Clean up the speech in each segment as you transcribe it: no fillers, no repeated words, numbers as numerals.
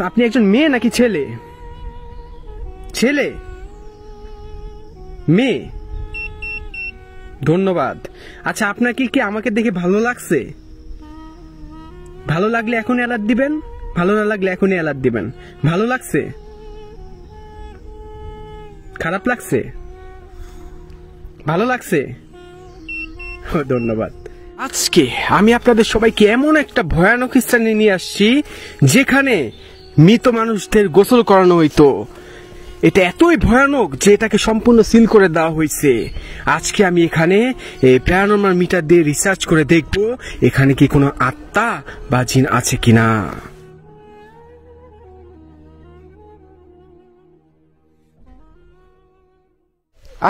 আপনি একজন মেয়ে নাকি ছেলে? ছেলে? মেয়ে? ধন্যবাদ। আচ্ছা, আপনাকে কি আমাকে দেখে ভালো লাগছে? ভালো লাগলে এখনই অ্যালার্ট দিবেন, ভালো না লাগলে এখনই অ্যালার্ট দিবেন। ভালো লাগছে? খারাপ লাগছে? ভালো লাগছে? ধন্যবাদ। আজকে আমি আপনাদের সবাইকে এমন একটা ভয়ানক স্থানে নিয়ে আসছি যেখানে মৃত মানুষদের গোসল করানো হইতো। এটা এতই ভয়ানক যে এটাকে সম্পূর্ণ সিল করে দেওয়া হয়েছে। আজকে আমি এখানে প্যারানরমাল মিটার দিয়ে রিসার্চ করে দেখব এখানে কি কোনো আত্মা বা জিন আছে কিনা।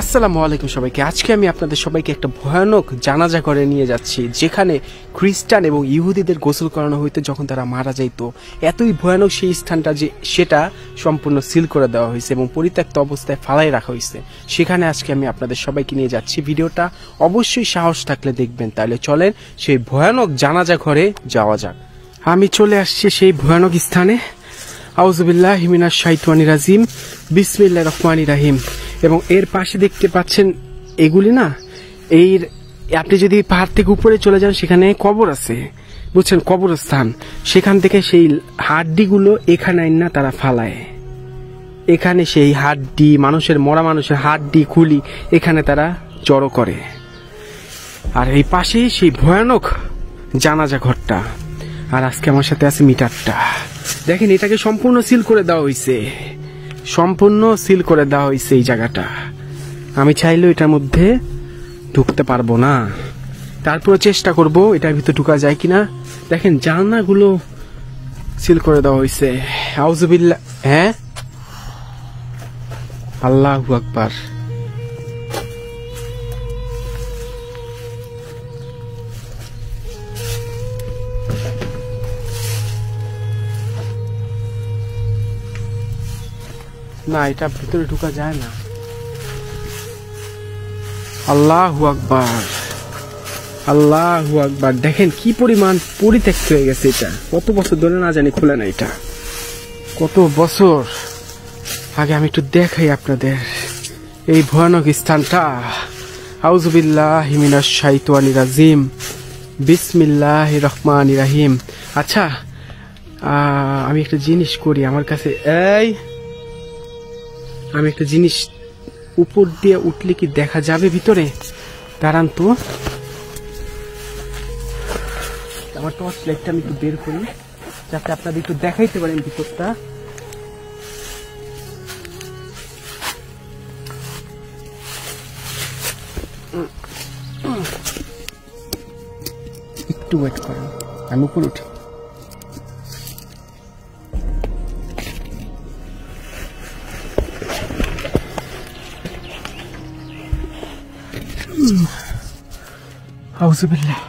আসসালামু আলাইকুম সবাইকে। আজকে আমি আপনাদের সবাইকে একটা ভয়ানক জানাজা করে নিয়ে যাচ্ছি যেখানে খ্রিস্টান এবং ইহুদিদের গোসল করানো হইতো যখন তারা মারা যাইতো। এতই ভয়ানক সেই স্থানটা যে সেটা সম্পূর্ণ সিল করে দেওয়া হয়েছে এবং পরিত্যক্ত অবস্থায় ফালাই রাখা হয়েছে। সেখানে আজকে আমি আপনাদের সবাইকে নিয়ে যাচ্ছি। ভিডিওটা অবশ্যই সাহস থাকলে দেখবেন। তাহলে চলেন সেই ভয়ানক জানাজা ঘরে যাওয়া যাক। আমি চলে আসছি সেই ভয়ানক স্থানে। আউযুবিল্লাহি মিনাশ শাইতানির রাজিম, বিসমিল্লাহির রহমানির রহিম। এবং এর পাশে দেখতে পাচ্ছেন এগুলি না, এই আপনি যদি পাহাড় থেকে উপরে চলে যান সেখানে কবর আছে, বুঝছেন, কবরস্থান। সেখান থেকে সেই হাড্ডিগুলো এখানে না তারা ফালায়। এখানে সেই হাড্ডি, মানুষের মরা মানুষের হাড্ডি খুলি এখানে তারা জড়ো করে। আর এই পাশে সেই ভয়ানক জানাজা ঘরটা। আর আজকে আমার সাথে আছে মিটারটা। দেখেন, এটাকে সম্পূর্ণ সিল করে দেওয়া হয়েছে, সম্পূর্ণ সিল করে দেওয়া হয়েছে এই জায়গাটা। আমি চাইলেও এটার মধ্যে ঢুকতে পারবো না, তারপরে চেষ্টা করব এটার ভিতরে ঢুকা যায় কিনা। দেখেন, জানলাগুলো সিল করে দেওয়া হয়েছে। আউযুবিল্লাহ। হ্যাঁ, আল্লাহু আকবার। না, এটা ভিতরে ঢুকা যায় না। আল্লাহু আকবার, আল্লাহু আকবার। দেখেন কি পরিমাণ পরিত্যক্ত হয়ে গেছে এটা। কত বছর ধরে না জানি খুলে না এটা, কত বছর আগে। আমি একটু দেখাই আপনাদের এই ভয়ানক স্থানটা। আউযুবিল্লাহি মিনাশ শাইতানির রাজিম, বিসমিল্লাহির রহমানির রহিম। আচ্ছা, আমি একটা জিনিস করি আমার কাছে। আমি একটা জিনিস উপর দিয়ে উঠলে কি দেখা যাবে ভিতরে? দাঁড়ান তো, আমার টর্চ লাইটটা আমি একটু বের করি যাতে আপনাদের একটু দেখাইতে পারেন ভিতরটা। একটু ওয়েট করেন, আমি উপরে উঠি। আউযুবিল্লাহ।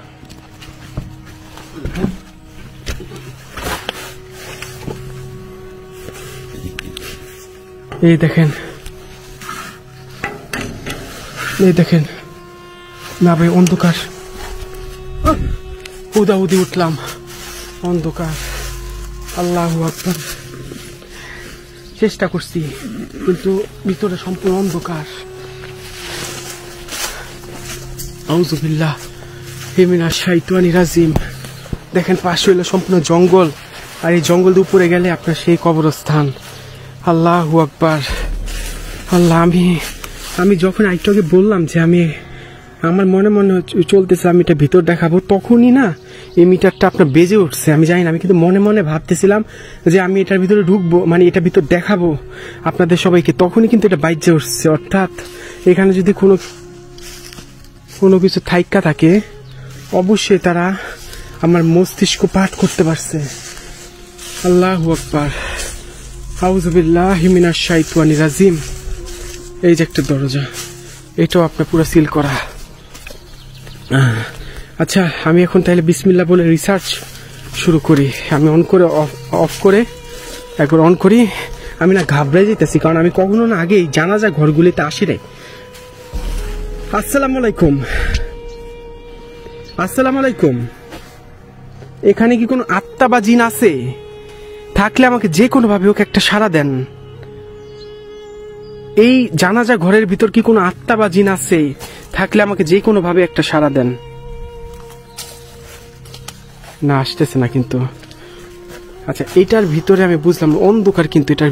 এই দেখেন, এই দেখেন না ভাই, অন্ধকার। উদাউদি উঠলাম, অন্ধকার। আল্লাহু আকবার। চেষ্টা করছি কিন্তু ভিতরে সম্পূর্ণ অন্ধকার। আউযুবিল্লাহ মিনাশ শাইতানির রাজিম। দেখেন, পাশে হইলো সম্পূর্ণ জঙ্গল, আর এই জঙ্গল উপরে গেলে আপনার সেই কবরস্থান। আল্লাহু আকবার। আল্লাহ, আমি যখন আরেকটু বললাম যে আমার মনে মনে চলতেছে আমি এটা ভিতর দেখাবো, তখনই না এই মিটারটা আপনার বেজে উঠছে। আমি জানি না, আমি কিন্তু মনে মনে ভাবতেছিলাম যে আমি এটার ভিতরে ঢুকবো, মানে এটা ভিতর দেখাবো আপনাদের সবাইকে, তখনই কিন্তু এটা বাইজে উঠছে। অর্থাৎ এখানে যদি কোনো কিছু থাইকা থাকে অবশ্যই তারা আমার মস্তিষ্ক পাঠ করতে পারছে। আল্লাহু আকবার। আউযুবিল্লাহি মিনাশ শাইতানির রাজিম। এই যে একটা দরজা, এটাও আপনার পুরো সিল করা। আচ্ছা, আমি এখন তাহলে বিসমিল্লাহ বলে রিসার্চ শুরু করি। আমি অন করে অফ করে একবার অন করি। আমি না ঘাবড়ে যেতেছি, কারণ আমি কখনো না আগে জানাজা ঘরগুলিতে আসি নাই। আসসালামু আলাইকুম। আসসালামু আলাইকুম। এখানে কি কোনো আত্মা বা জিন আছে? থাকলে আমাকে যে কোনো ভাবে হোক একটা সাড়া দেন। এই জানাজা ঘরের ভিতর কি কোনো আত্মা বা জিন আছে? থাকলে আমাকে যে কোনো ভাবে একটা সাড়া দেন। না, আসতেছে না কিন্তু। আচ্ছা, এটার ভিতরে আমি বুঝলাম অন্ধকার, কিন্তু এটার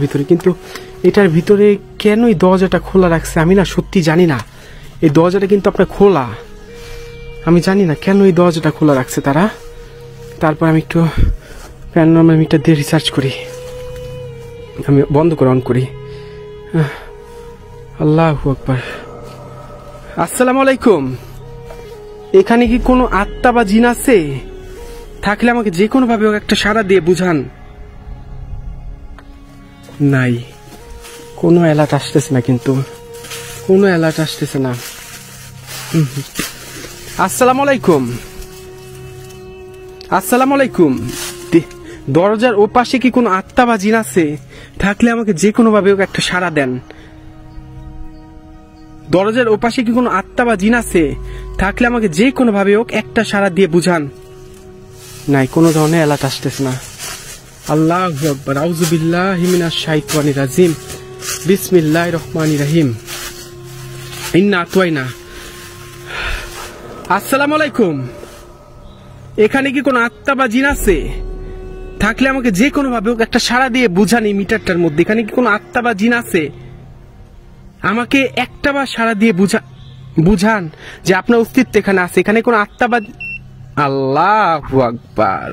ভিতরে কেন এই দরজাটা খোলা রাখছে আমি না সত্যি জানি না। এই দরজাটা কিন্তু আপনার খোলা, আমি জানি না কেন এই দরজাটা খোলা রাখছে তারা। তারপর আমি একটু প্যারানরমাল মিটার দিয়ে রিসার্চ করি। আমি বন্ধ করে অন করি। আল্লাহু আকবার। আসসালামু আলাইকুম। এখানে কি কোনো আত্মা বা জিন আছে? থাকলে আমাকে যে কোনো ভাবে একটা সাড়া দিয়ে বুঝান। নাই, কোনো অ্যালার্ট আসতেছে না, কিন্তু কোনো অ্যালার্ট আসতেছে না। আসসালামু আলাইকুম। আসসালামু আলাইকুম। দরজার ওপাশে কি কোনো আত্মা বা জিন আছে? থাকলে আমাকে যে কোনো ভাবে একটা সাড়া দেন। দরজার ওপাশে কি কোনো আত্মা বা জিন আছে? থাকলে আমাকে যে কোনো ভাবে হোক একটা সাড়া দিয়ে বুঝান। নাই, কোনো ধরনের অ্যালার্ট আসতেছে না। আল্লাহু আকবার। আউযু বিল্লাহি মিনাশ শাইতানির রাজিম। বিসমিল্লাহির রহমানির রহিম। ইন্না আতওয়াইনা। আসসালামু আলাইকুম। এখানে কি কোনো আত্মা বা জিন আছে? থাকলে আমাকে যে কোনো ভাবে হোক একটা সাড়া দিয়ে বুঝান। এই মিটারটার মধ্যে এখানে কি কোনো আত্মা বা জিন আছে? আমাকে একটা বার সাড়া দিয়ে বুঝান যে আপনার অস্তিত্ব এখানে আছে। এখানে কোনো আত্মা বা... আল্লাহু আকবার।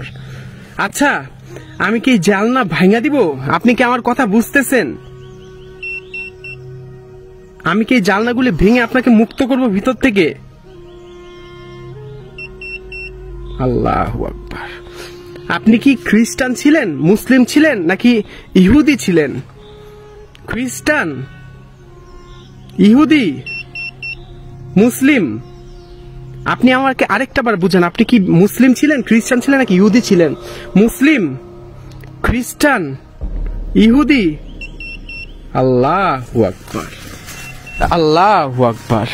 আচ্ছা, আমি কি জানলা ভাঙা দিব? আপনি কি আমার কথা বুঝতেছেন? আমি কি জানলাগুলি ভেঙে আপনাকে মুক্ত করব ভিতর থেকে? আল্লাহু আকবার। আপনি কি খ্রিস্টান ছিলেন, মুসলিম ছিলেন, নাকি ইহুদি ছিলেন? খ্রিস্টান, ইহুদি, মুসলিম? আপনি আমাকে আরেকটা বার বুঝান, আপনি কি মুসলিম ছিলেন, খ্রিস্টান ছিলেন, নাকি ইহুদি ছিলেন? মুসলিম, খ্রিস্টান, ইহুদি? আল্লাহু আকবার, আল্লাহু আকবার,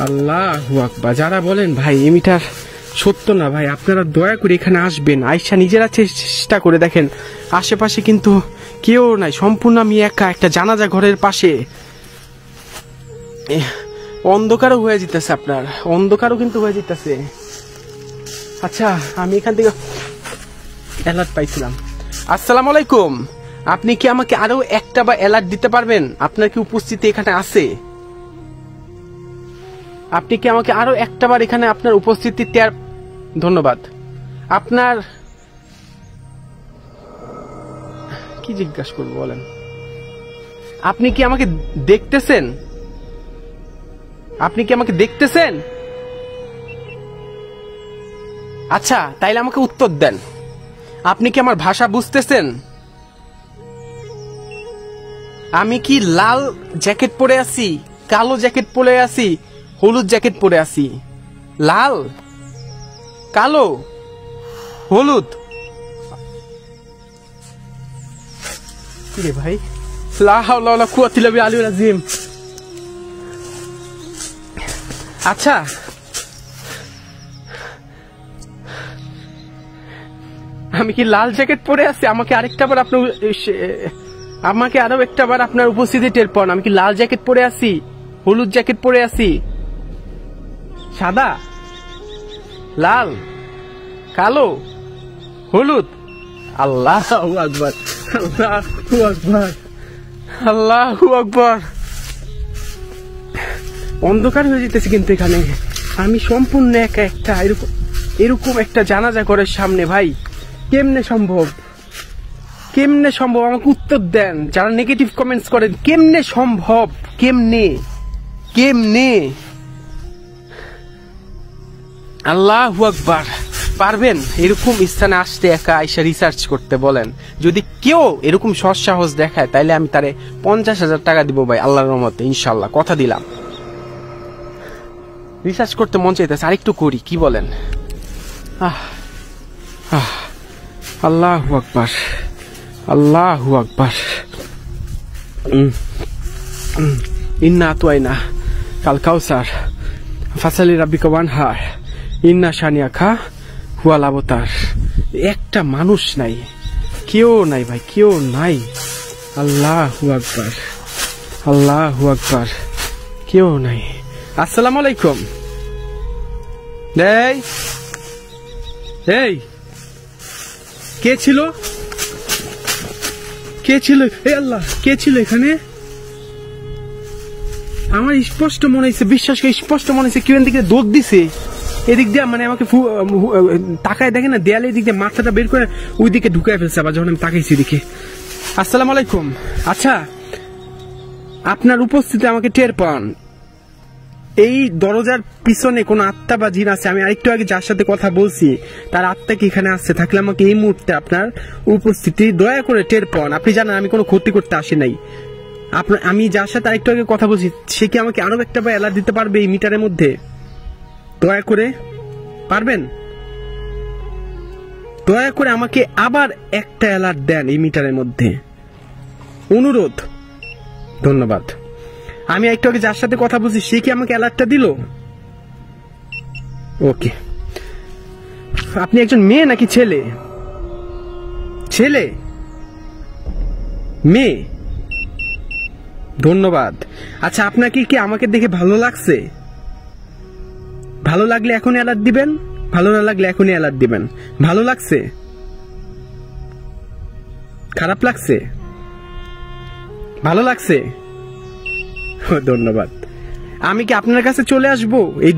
আল্লাহু আকবার। যারা বলেন ভাই এই মিটার সত্য না, ভাই আপনারা দয়া করে এখানে আসবেন, আয়সা নিজেরা চেষ্টা করে দেখেন। আশেপাশে কিন্তু কেউ নাই, সম্পূর্ণ আমি একা একটা জানাজা ঘরের পাশে। অন্ধকারও হয়ে যেতেছে, আপনার অন্ধকারও কিন্তু হয়ে যেতেছে। আচ্ছা, আমি এখান থেকে অ্যালার্ট পাইছিলাম। আসসালামু আলাইকুম। আপনি কি আমাকে আরো একটা বা অ্যালার্ট দিতে পারবেন? আপনার কি উপস্থিতি এখানে আছে? আপনি কি আমাকে আরো একটা বার এখানে আপনার উপস্থিতি ধন্যবাদ। আপনার কি জিজ্ঞাসা করবো বলেন? আপনি কি আমাকে দেখতেছেন? আপনি কি আমাকে দেখতেছেন? আচ্ছা, তাইলে আমাকে উত্তর দেন। আপনি কি আমার ভাষা বুঝতেছেন? আমি কি লাল জ্যাকেট পরে আছি, কালো জ্যাকেট পরে আছি, হলুদ জ্যাকেট পরে আছি? লাল, কালো, হলুদ? কি রে ভাই? লা হাওলা ওয়ালা কুওয়াতা ইল্লা বিল্লাহিল আলিয়্যিল আযীম। আচ্ছা, আমি কি লাল জ্যাকেট পরে আছি? আমাকে আরো একটা বার আপনার উপস্থিতি টের পান। আমি কি লাল জ্যাকেট পরে আছি, হলুদ জ্যাকেট পরে আছি, সাদা, লাল, কালো, হলুদ? আল্লাহু আকবার, আল্লাহু আকবার, আল্লাহু আকবার। অন্ধকার হয়ে যেতেছে কিন্তু এখানে। আমি সম্পূর্ণ একা একটা এরকম একটা জানাজা ঘরের সামনে। ভাই কেমনে সম্ভব? কেমনে সম্ভব? আমাকে উত্তর দেন। যারা নেগেটিভ কমেন্টস করেন, কেমনে সম্ভব? কেমনে কেমনে? আল্লাহু আকবার। পারবেন এরকম স্থানে আসতে, একা আইসা রিসার্চ করতে? বলেন, যদি কেউ এরকম সৎসাহস দেখায় তাইলে আমি তারে 50,000 টাকা দিব ভাই, আল্লাহর রহমতে, ইনশাল্লাহ, কথা দিলাম। রিসার্চ করতে মন চাইতেছে, আরেকটু করি, কি বলেন? আল্লাহু আকবার, আল্লাহু আকবার। ইন্না আতওয়াইনা কাল কাউসার ফাসালি রাব্বিকা ওয়ানহার ইন্না শানিয়াকা হুয়াল আবতার। একটা মানুষ নাই, কেউ নাই ভাই, কেউ নাই। আল্লাহু আকবার, আল্লাহু আকবার, কেউ নাই। আসসালামু আলাইকুম। এই এই কে ছিল, কে ছিল? এ আল্লাহ, কে ছিল এখানে? আমার স্পষ্ট মনে হয়েছে, বিশ্বাস করে স্পষ্ট মনে হয়েছে কেউ দিকে দৌড় দিছে এদিক দিয়ে, মানে আমাকে তাকায় দেখে না দেয়ালে, এদিক দিয়ে মাথাটা বের করে ওই দিকে ঢুকায় ফেলছে আবার যখন আমি তাকাইছি এদিকে। আসসালামু আলাইকুম। আচ্ছা, আপনার উপস্থিতি আমাকে টের পান। এই দরজার পিছনে কোন আত্মা বা জিন আছে? আমি আরেকটু আগে যার সাথে কথা বলছি তার আত্মা কি এখানে আসছে? থাকলে আমাকে এই মুহূর্তে আপনার উপস্থিতি দয়া করে টের পান। আপনি জানেন আমি কোনো ক্ষতি করতে আসি নাই। আমি যার সাথে আরেকটু আগে কথা বলছি সে কি আমাকে আরো একটা অ্যালার্ট দিতে পারবে এই মিটারের মধ্যে? দয়া করে পারবেন? দয়া করে আমাকে আবার একটা অ্যালার্ট দেন এই মিটারের মধ্যে, অনুরোধ। ধন্যবাদ। আমি একটু আগে যার সাথে কথা বলছি সে কি আমাকে অ্যালার্টটা দিল? ওকে। আপনি একজন মেয়ে নাকি ছেলে? ছেলে? মেয়ে? ধন্যবাদ। আচ্ছা, আপনাকে কি আমাকে দেখে ভালো লাগছে? ভালো লাগলে এখন অ্যালার্ট দিবেন, ভালো না লাগলে এখনই অ্যালার্ট দিবেন। ভালো লাগছে? খারাপ লাগছে? ভালো লাগছে? ধন্যবাদ। আমি কি আপনার কাছে চলে আসবো? এই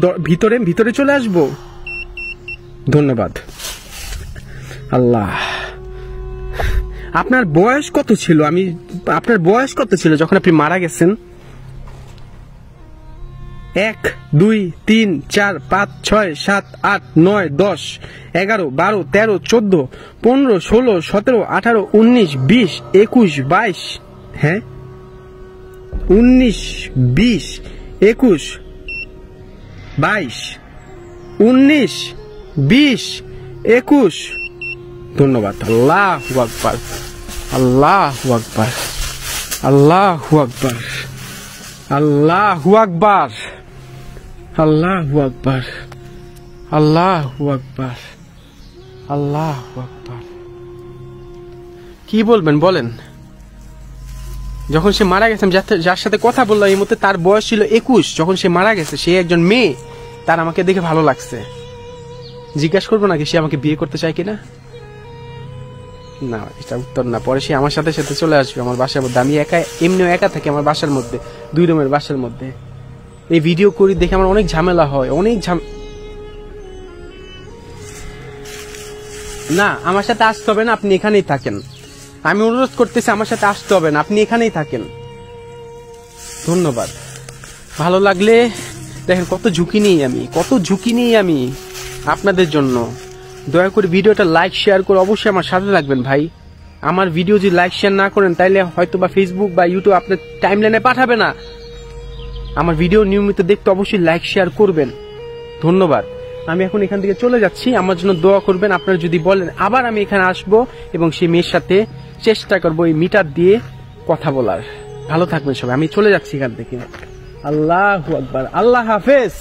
ভিতরে চলে আসবো? ধন্যবাদ। আল্লাহ, আপনার বয়স কত ছিল? আপনার বয়স কত ছিল যখন আপনি মারা গেছেন? 1 2 3 4 5 6 7 8 9 10 11 12 13 14 15 16 17 18 19 20 21 22। হ্যাঁ, 19 20 21 22 19 20 21। ধন্যবাদ। আল্লাহু আকবার, আল্লাহু আকবার, আল্লাহু আকবার, আল্লাহু আকবার, আল্লাহু আকবার, আল্লাহু আকবার, আল্লাহু আকবার। কি বলবেন বলেন? যখন সে মারা গেছে, যার সাথে কথা বললাম এই মুহূর্তে তার বয়স ছিল 21। যখন সে মারা গেছে সে একজন মেয়ে, তার আমাকে দেখে ভালো লাগছে। জিজ্ঞাসা করবো নাকি সে আমাকে বিয়ে করতে চায় কিনা? না, এটা উত্তর না। পরে সে আমার সাথে সাথে চলে আসবে আমার বাসার মধ্যে। আমি এমনিও একা থাকি আমার বাসার মধ্যে, 2 রুমের বাসার মধ্যে। এই ভিডিও করি দেখে আমার অনেক ঝামেলা হয়, অনেক না, আমার সাথে আসতে হবে না, আপনি এখানেই থাকেন। আমি অনুরোধ করতেছি, আমার সাথে আসতে হবে না, আপনি এখানেই থাকেন। ধন্যবাদ। ভালো লাগলে দেখেন কত ঝুঁকি নিই আমি আপনাদের জন্য। দয়া করে ভিডিওটা লাইক শেয়ার করে অবশ্যই আমার সাথে থাকবেন ভাই। আমার ভিডিও যদি লাইক শেয়ার না করেন তাইলে হয়তো বা ফেসবুক বা ইউটিউব আপনার টাইমলাইনে পাঠাবে না। আমার ভিডিও নিয়মিত দেখতে অবশ্যই লাইক শেয়ার করবেন। ধন্যবাদ। আমি এখন এখান থেকে চলে যাচ্ছি, আমার জন্য দোয়া করবেন। আপনারা যদি বলেন আবার আমি এখানে আসবো এবং সেই মেয়ের সাথে চেষ্টা করবো এই মিটার দিয়ে কথা বলার। ভালো থাকবেন সবাই, আমি চলে যাচ্ছি এখান থেকে। আল্লাহু আকবার, আল্লাহ হাফেজ।